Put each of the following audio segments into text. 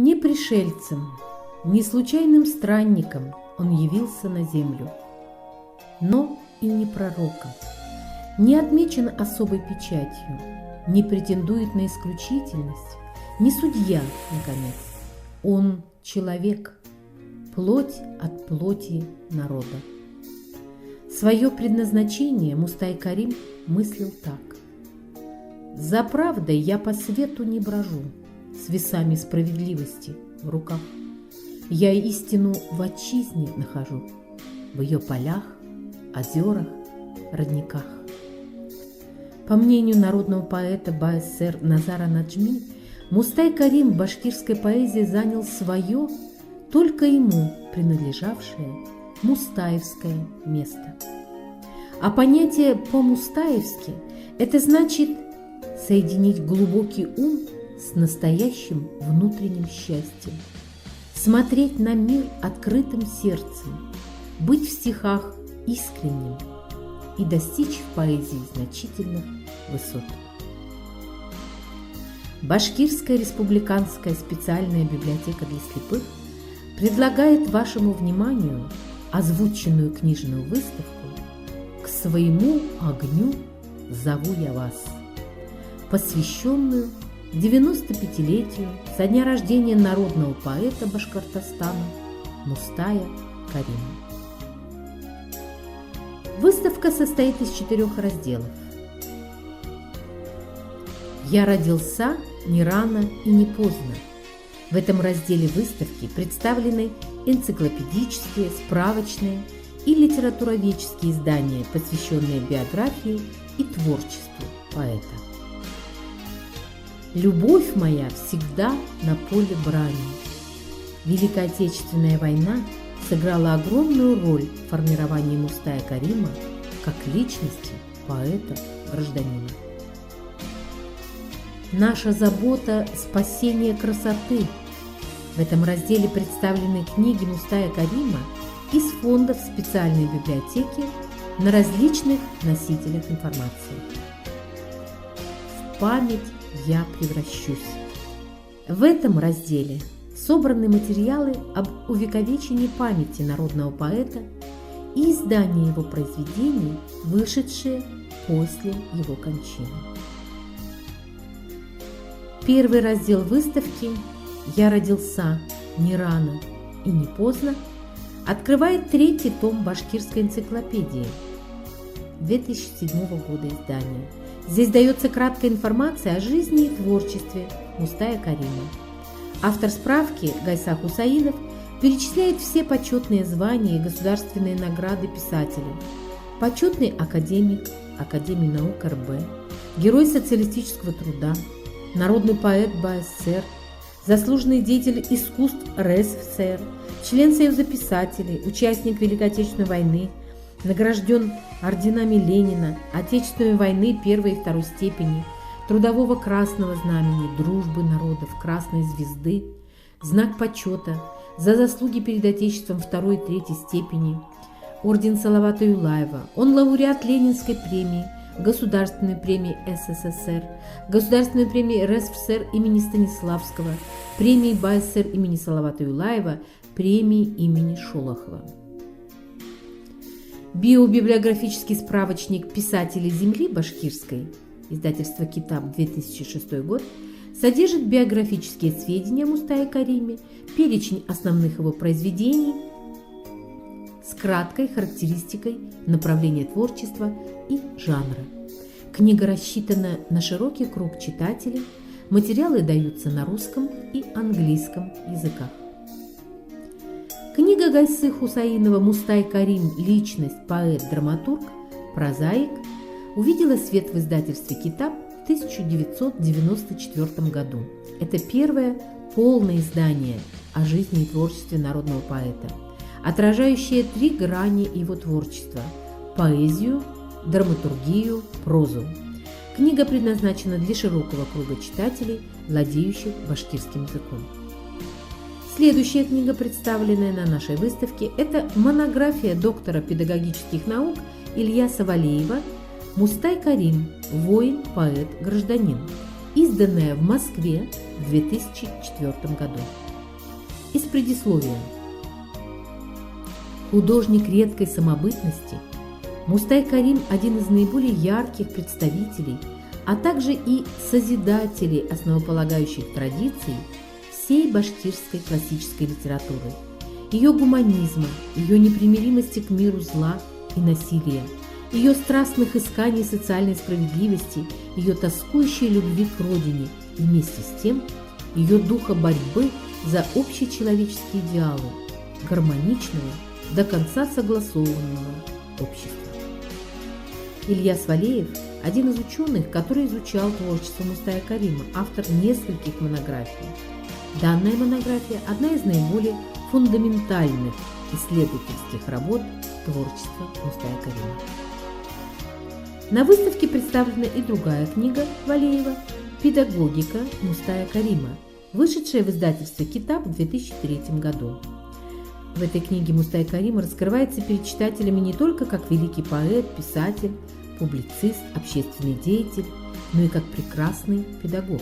Не пришельцем, не случайным странником он явился на землю, но и не пророком, не отмечен особой печатью, не претендует на исключительность, не судья, наконец. Он человек, плоть от плоти народа. Свое предназначение Мустай Карим мыслил так: «За правдой я по свету не брожу, с весами справедливости в руках. Я истину в отчизне нахожу, в ее полях, озерах, родниках». По мнению народного поэта БССР Назара Наджми, Мустай Карим в башкирской поэзии занял свое, только ему принадлежавшее мустаевское место. А понятие по-мустаевски – это значит соединить глубокий ум с настоящим внутренним счастьем, смотреть на мир открытым сердцем, быть в стихах искренним и достичь в поэзии значительных высот. Башкирская республиканская специальная библиотека для слепых предлагает вашему вниманию озвученную книжную выставку «К своему огню зову я вас», посвященную 95-летию со дня рождения народного поэта Башкортостана Мустая Карима. Выставка состоит из 4 разделов. «Я родился не рано и не поздно». В этом разделе выставки представлены энциклопедические, справочные и литературоведческие издания, посвященные биографии и творчеству поэта. «Любовь моя всегда на поле брани». Великая Отечественная война сыграла огромную роль в формировании Мустая Карима как личности, поэта, гражданина. «Наша забота – спасение красоты». В этом разделе представлены книги Мустая Карима из фондов специальной библиотеки на различных носителях информации. «В память я превращусь». В этом разделе собраны материалы об увековечении памяти народного поэта и издания его произведений, вышедшие после его кончины. Первый раздел выставки «Я родился не рано и не поздно» открывает 3-й том башкирской энциклопедии 2007 года издания. Здесь дается краткая информация о жизни и творчестве Мустая Карима. Автор справки Гайса Хусаинов перечисляет все почетные звания и государственные награды писателя: почетный академик Академии наук РБ, герой социалистического труда, народный поэт БССР, заслуженный деятель искусств РСФСР, член Союза писателей, участник Великой Отечественной войны, награжден орденами Ленина, Отечественной войны 1-й и 2-й степени, Трудового Красного Знамени, Дружбы народов, Красной Звезды, знак почета за заслуги перед Отечеством 2-й и 3-й степени, орден Салавата Юлаева. Он лауреат Ленинской премии, Государственной премии СССР, Государственной премии РСФСР имени Станиславского, премии БССР имени Салавата Юлаева, премии имени Шолохова. Биобиблиографический справочник «Писатели земли башкирской», издательство «Китаб», 2006 год, содержит биографические сведения о Мустае Кариме, перечень основных его произведений с краткой характеристикой направления творчества и жанра. Книга рассчитана на широкий круг читателей, материалы даются на русском и английском языках. Книга Гайсы Хусаинова «Мустай Карим. Личность, поэт, драматург, прозаик» увидела свет в издательстве «Китаб» в 1994 году. Это первое полное издание о жизни и творчестве народного поэта, отражающее 3 грани его творчества – поэзию, драматургию, прозу. Книга предназначена для широкого круга читателей, владеющих башкирским языком. Следующая книга, представленная на нашей выставке, это монография доктора педагогических наук Ильяса Валеева «Мустай Карим. Воин, поэт, гражданин», изданная в Москве в 2004 году. и с предисловием. Художник редкой самобытности, Мустай Карим – один из наиболее ярких представителей, а также и созидателей основополагающих традиций всей башкирской классической литературы, ее гуманизма, ее непримиримости к миру зла и насилия, ее страстных исканий социальной справедливости, ее тоскующей любви к родине и вместе с тем ее духа борьбы за общечеловеческие идеалы, гармоничного, до конца согласованного общества. Ильяс Валеев – один из ученых, который изучал творчество Мустая Карима, автор нескольких монографий. Данная монография – одна из наиболее фундаментальных исследовательских работ творчества Мустая Карима. На выставке представлена и другая книга Валеева «Педагогика Мустая Карима», вышедшая в издательстве «Китаб» в 2003 году. В этой книге Мустай Карим раскрывается перед читателями не только как великий поэт, писатель, публицист, общественный деятель, но и как прекрасный педагог.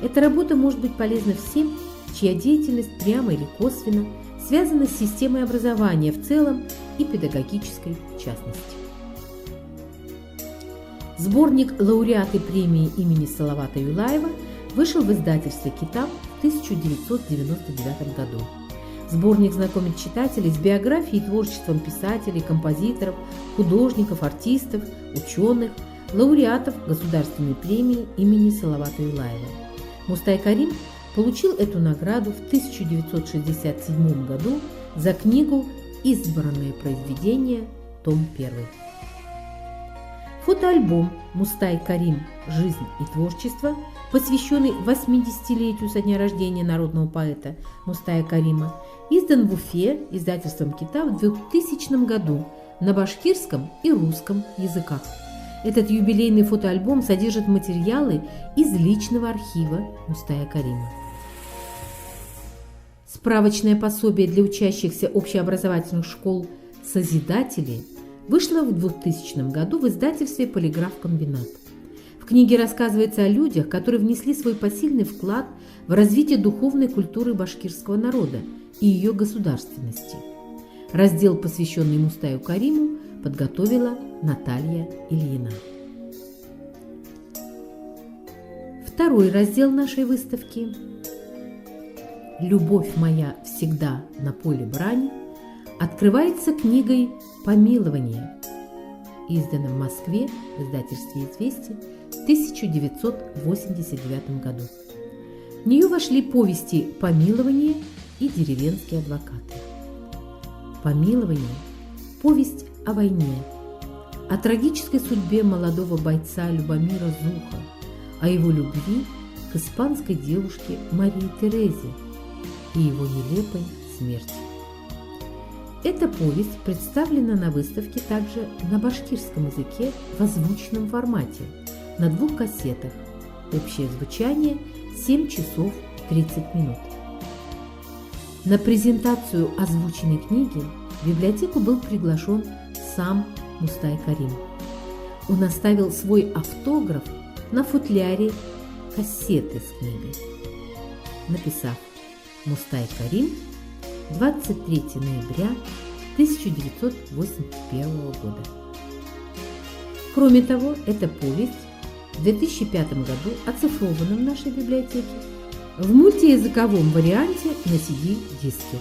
Эта работа может быть полезна всем, чья деятельность прямо или косвенно связана с системой образования в целом и педагогической в частности. Сборник «Лауреаты премии имени Салавата Юлаева» вышел в издательстве «Китаб» в 1999 году. Сборник знакомит читателей с биографией и творчеством писателей, композиторов, художников, артистов, ученых, лауреатов Государственной премии имени Салавата Юлаева. Мустай Карим получил эту награду в 1967 году за книгу «Избранные произведения», том 1. Фотоальбом «Мустай Карим. Жизнь и творчество», посвященный 80-летию со дня рождения народного поэта Мустая Карима, издан в Уфе издательством «Китаб» в 2000 году на башкирском и русском языках. Этот юбилейный фотоальбом содержит материалы из личного архива Мустая Карима. Справочное пособие для учащихся общеобразовательных школ «Созидатели» вышло в 2000 году в издательстве «Полиграф-комбинат». В книге рассказывается о людях, которые внесли свой посильный вклад в развитие духовной культуры башкирского народа и ее государственности. Раздел, посвященный Мустаю Кариму, подготовила Наталья Ильина. Второй раздел нашей выставки «Любовь моя всегда на поле брани» открывается книгой «Помилование», издана в Москве в издательстве «Известия» в 1989 году. В нее вошли повести «Помилование» и «Деревенские адвокаты». «Помилование» – повесть о войне, о трагической судьбе молодого бойца Любомира Зуха, о его любви к испанской девушке Марии Терезе и его нелепой смерти. Эта повесть представлена на выставке также на башкирском языке в озвученном формате на 2 кассетах. Общее звучание 7 часов 30 минут. На презентацию озвученной книги в библиотеку был приглашен сам Мустай Карим. Он оставил свой автограф на футляре кассеты с книгой, написав: «Мустай Карим, 23 ноября 1981 года». Кроме того, эта повесть в 2005 году оцифрована в нашей библиотеке в мультиязыковом варианте на CD-диске.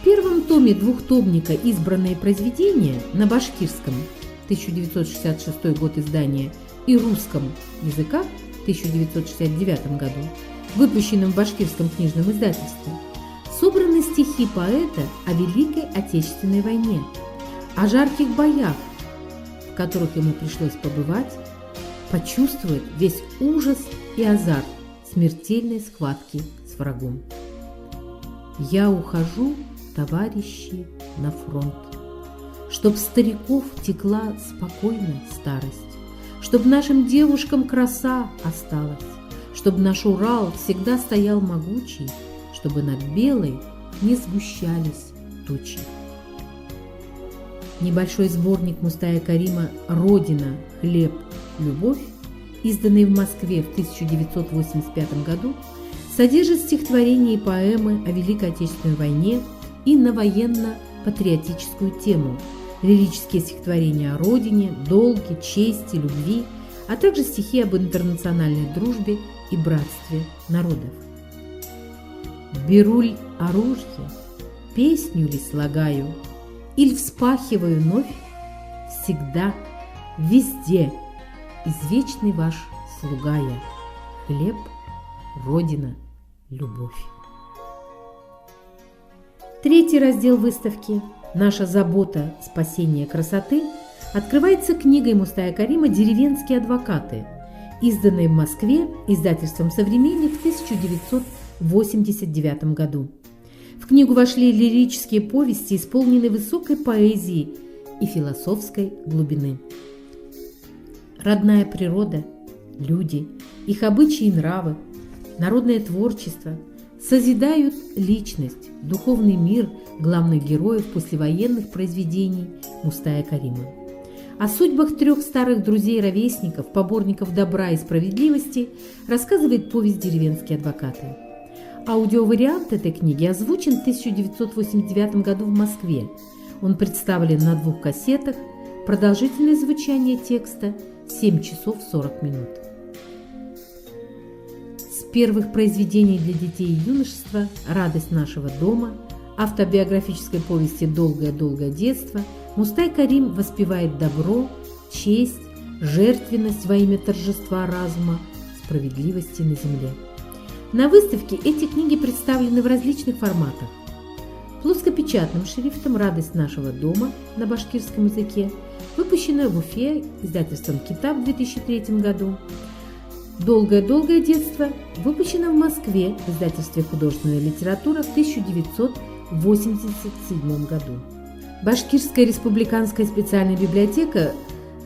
В первом томе двухтомника «Избранные произведения» на башкирском 1966 год издания и русском языках в 1969 году, выпущенном в башкирском книжном издательстве, собраны стихи поэта о Великой Отечественной войне, о жарких боях, в которых ему пришлось побывать, почувствовать весь ужас и азарт смертельной схватки с врагом. «Я ухожу, товарищи, на фронт, чтоб стариков текла спокойная старость, чтоб нашим девушкам краса осталась, чтоб наш Урал всегда стоял могучий, чтобы над Белой не сгущались тучи». Небольшой сборник Мустая Карима «Родина, хлеб, любовь», изданный в Москве в 1985 году, Содержит стихотворения и поэмы о Великой Отечественной войне и на военно-патриотическую тему, лирические стихотворения о родине, долге, чести, любви, а также стихи об интернациональной дружбе и братстве народов. Беру ль оружие, песню ли слагаю, иль вспахиваю вновь, всегда, везде, извечный ваш слуга я, хлеб, родина, любовь. Третий раздел выставки «Наша забота, спасение красоты» открывается книгой Мустая Карима «Деревенские адвокаты», изданной в Москве издательством «Современник» в 1989 году. В книгу вошли лирические повести, исполненные высокой поэзии и философской глубины. Родная природа, люди, их обычаи и нравы, народное творчество созидают личность, духовный мир главных героев послевоенных произведений Мустая Карима. О судьбах трех старых друзей-ровесников, поборников добра и справедливости, рассказывает повесть «Деревенские адвокаты». Аудиовариант этой книги озвучен в 1989 году в Москве. Он представлен на 2 кассетах, продолжительность звучания текста 7 часов 40 минут. С первых произведений для детей и юношества «Радость нашего дома», автобиографической повести «Долгое-долгое детство» Мустай Карим воспевает добро, честь, жертвенность во имя торжества разума, справедливости на земле. На выставке эти книги представлены в различных форматах. Плоскопечатным шрифтом «Радость нашего дома» на башкирском языке, выпущенная в Уфе издательством «Китаб» в 2003 году. «Долгое-долгое детство» выпущено в Москве в издательстве «Художественная литература» в 1987 году. Башкирская республиканская специальная библиотека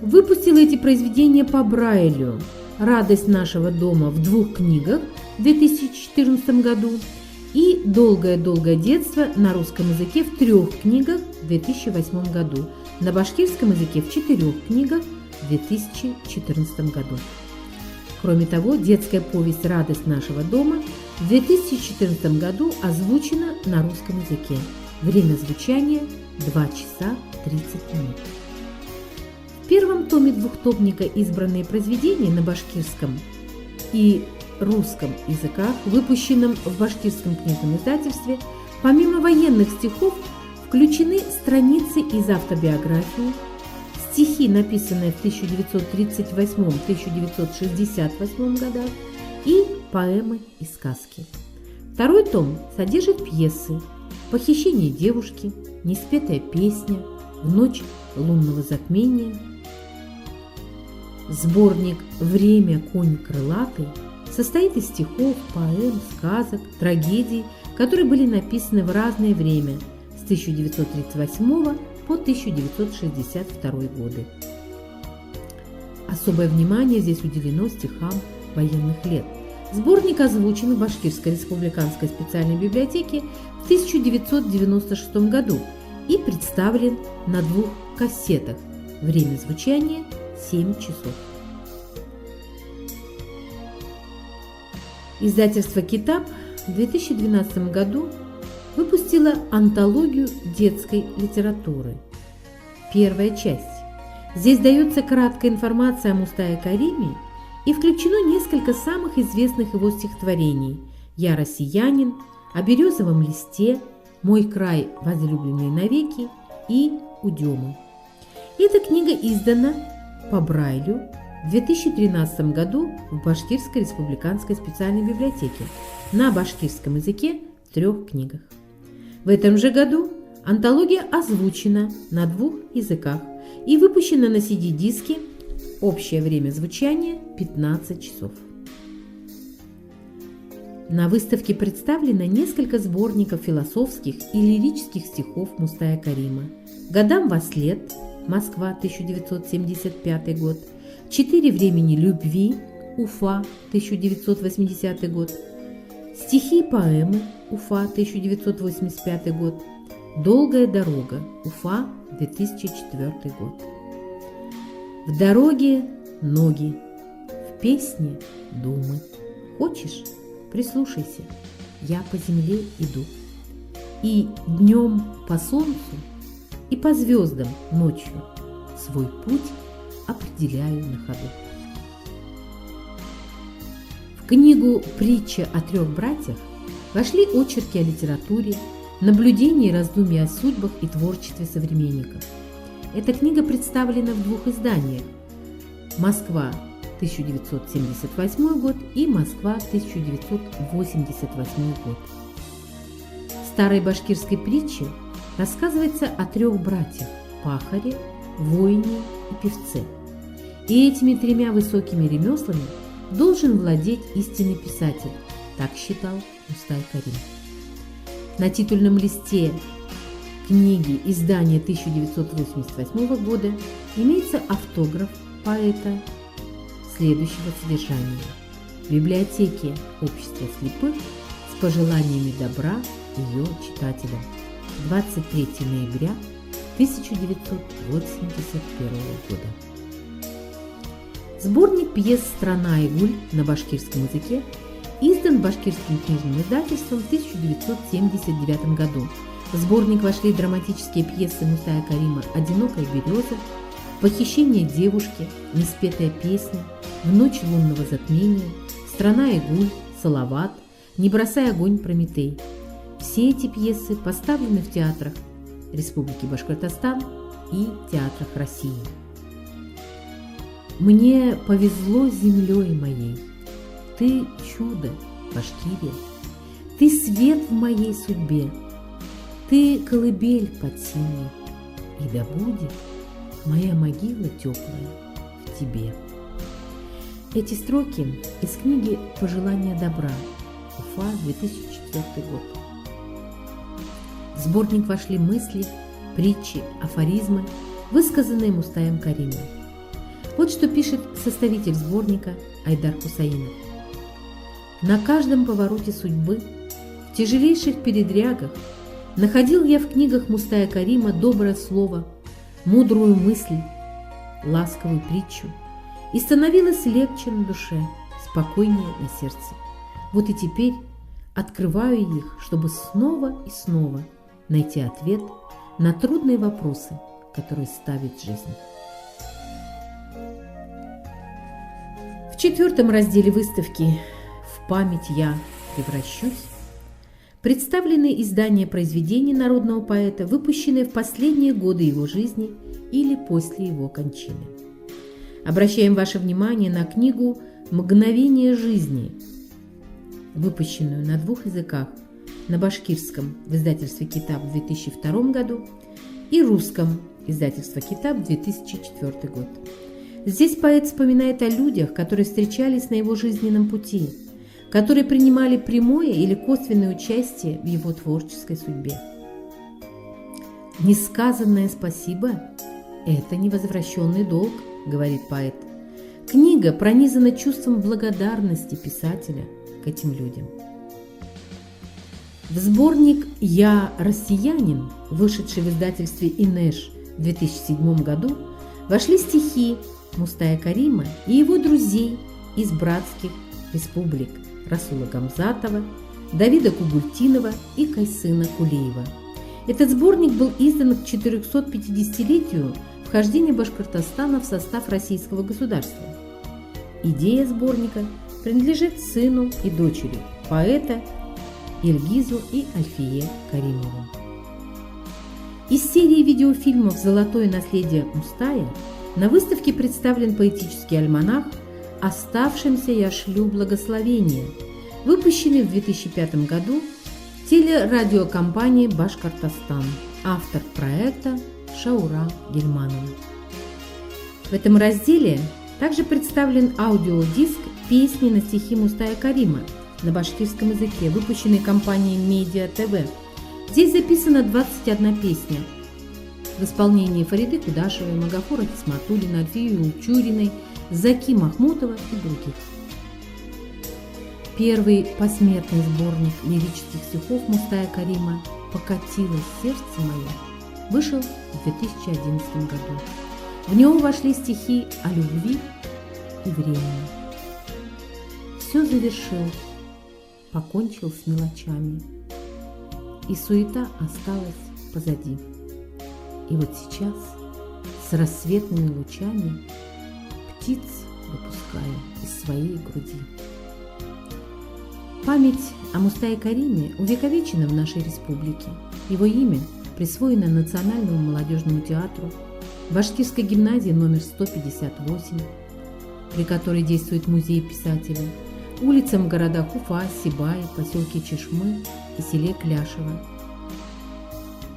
выпустила эти произведения по Брайлю «Радость нашего дома» в 2 книгах в 2014 году и «Долгое-долгое детство» на русском языке в 3 книгах в 2008 году, на башкирском языке в 4 книгах в 2014 году. Кроме того, детская повесть «Радость нашего дома» в 2014 году озвучена на русском языке. Время звучания 2 часа 30 минут. В первом томе двухтомника «Избранные произведения» на башкирском и русском языках, выпущенном в башкирском книжном издательстве, помимо военных стихов включены страницы из автобиографии, стихи, написанные в 1938-1968 годах, и поэмы и сказки. Второй том содержит пьесы «Похищение девушки», «Неспетая песня», «В ночь лунного затмения». Сборник «Время, конь крылатый» состоит из стихов, поэм, сказок, трагедий, которые были написаны в разное время с 1938 по 1962 годы. Особое внимание здесь уделено стихам военных лет. Сборник озвучен в Башкирской республиканской специальной библиотеке в 1996 году и представлен на 2 кассетах. Время звучания 7 часов. Издательство «Китаб» в 2012 году выпустило антологию детской литературы. Первая часть. Здесь дается краткая информация о Мустае Кариме и включено несколько самых известных его стихотворений: «Я россиянин», «О березовом листе», «Мой край, возлюбленный навеки» и «Удемы». Эта книга издана по Брайлю в 2013 году в Башкирской республиканской специальной библиотеке на башкирском языке в 3 книгах. В этом же году антология озвучена на 2 языках и выпущена на CD-диске. Общее время звучания 15 часов. На выставке представлено несколько сборников философских и лирических стихов Мустая Карима: «Годам вослед», Москва, 1975 год, «4 времени любви», Уфа, 1980 год, «Стихи и поэмы», Уфа, 1985 год, «Долгая дорога», Уфа, 2004 год. В дороге ноги, в песне думы. Хочешь Прислушайся, я по земле иду, и днем по солнцу, и по звездам ночью свой путь определяю на ходу. В книгу «Притча о трех братьях» вошли очерки о литературе, наблюдения и раздумья о судьбах и творчестве современников. Эта книга представлена в двух изданиях: «Москва, 1978 год» и «Москва, 1988 год». В старой башкирской притче рассказывается о трех братьях – пахаре, воине и певце. И этими тремя высокими ремеслами должен владеть истинный писатель, так считал Мустай Карим. На титульном листе книги издания 1988 года имеется автограф поэта следующего содержания: в библиотеке Общества слепых с пожеланиями добра ее читателям. 23 ноября 1981 года. Сборник пьес «Страна и гуль» на башкирском языке издан башкирским книжным издательством в 1979 году. В сборник вошли драматические пьесы Мустая Карима «Одинокая береза», «Похищение девушки», «Неспетая песня», «В ночь лунного затмения», «Страна и гуль», «Салават», «Не бросай огонь, Прометей». Все эти пьесы поставлены в театрах Республики Башкортостан и театрах России. Мне повезло землей моей, ты чудо, Башкирия, ты свет в моей судьбе, ты колыбель под синей, и да будет моя могила теплая в тебе. Эти строки из книги «Пожелания добра», Уфа, 2004 год. В сборник вошли мысли, притчи, афоризмы, высказанные Мустаем Каримом. Вот что пишет составитель сборника Айдар Хусаинов. На каждом повороте судьбы, в тяжелейших передрягах, находил я в книгах Мустая Карима доброе слово, мудрую мысль, ласковую притчу, и становилось легче на душе, спокойнее на сердце. Вот и теперь открываю их, чтобы снова и снова найти ответ на трудные вопросы, которые ставит жизнь. В 4 разделе выставки «В память я превращусь» представлены издания произведений народного поэта, выпущенные в последние годы его жизни или после его кончины. Обращаем ваше внимание на книгу «Мгновение жизни», выпущенную на двух языках: на башкирском в издательстве «Китаб» в 2002 году и русском издательство «Китаб» 2004 год. Здесь поэт вспоминает о людях, которые встречались на его жизненном пути, которые принимали прямое или косвенное участие в его творческой судьбе. «Несказанное спасибо – это невозвращенный долг», – говорит поэт. Книга пронизана чувством благодарности писателя к этим людям. В сборник «Я россиянин», вышедший в издательстве «Инеш» в 2007 году, вошли стихи Мустая Карима и его друзей из братских республик Расула Гамзатова, Давида Кугультинова и Кайсына Кулеева. Этот сборник был издан к 450-летию вхождения Башкортостана в состав российского государства. Идея сборника принадлежит сыну и дочери поэта Ильгизу и Альфие Каримову. Из серии видеофильмов «Золотое наследие Мустая» на выставке представлен поэтический альманах «Оставшимся я шлю благословение», выпущенный в 2005 году телерадиокомпанией «Башкортостан», автор проекта Шаура Гельманова. В этом разделе также представлен аудиодиск «Песни на стихи Мустая Карима» на башкирском языке, выпущенный компанией Медиа ТВ. Здесь записана 21 песня в исполнении Фариды Кудашевой, Магафура Хисматуллина, Альфии Улчуриной, Заки Махмутова и других. Первый посмертный сборник лирических стихов Мустая Карима «Покатилось сердце мое» вышел в 2011 году. В него вошли стихи о любви и времени. Все завершил покончил с мелочами, и суета осталась позади. И вот сейчас с рассветными лучами птиц выпускаю из своей груди. Память о Мустае Кариме увековечена в нашей республике. Его имя присвоено Национальному молодежному театру, Башкирской гимназии номер 158, при которой действует музей писателя, улицам в городах Уфа, Сибай, поселке Чешмы и селе Кляшево.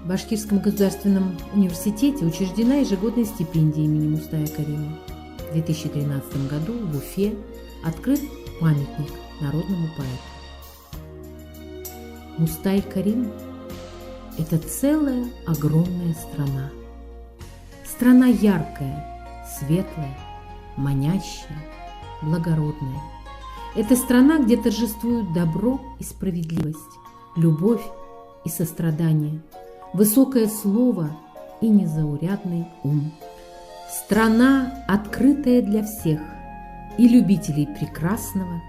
В Башкирском государственном университете учреждена ежегодная стипендия имени Мустая Карима. В 2013 году в Уфе открыт памятник народному поэту. Мустай Карим – это целая огромная страна. Страна яркая, светлая, манящая, благородная. Это страна, где торжествуют добро и справедливость, любовь и сострадание, высокое слово и незаурядный ум. Страна, открытая для всех, и любителей прекрасного,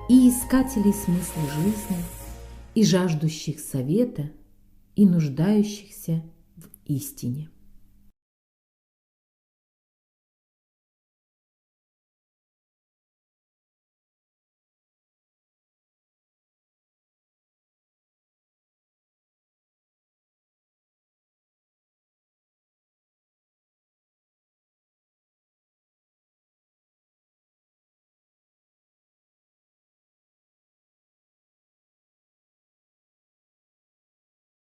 и искателей смысла жизни, и жаждущих совета, и нуждающихся в истине.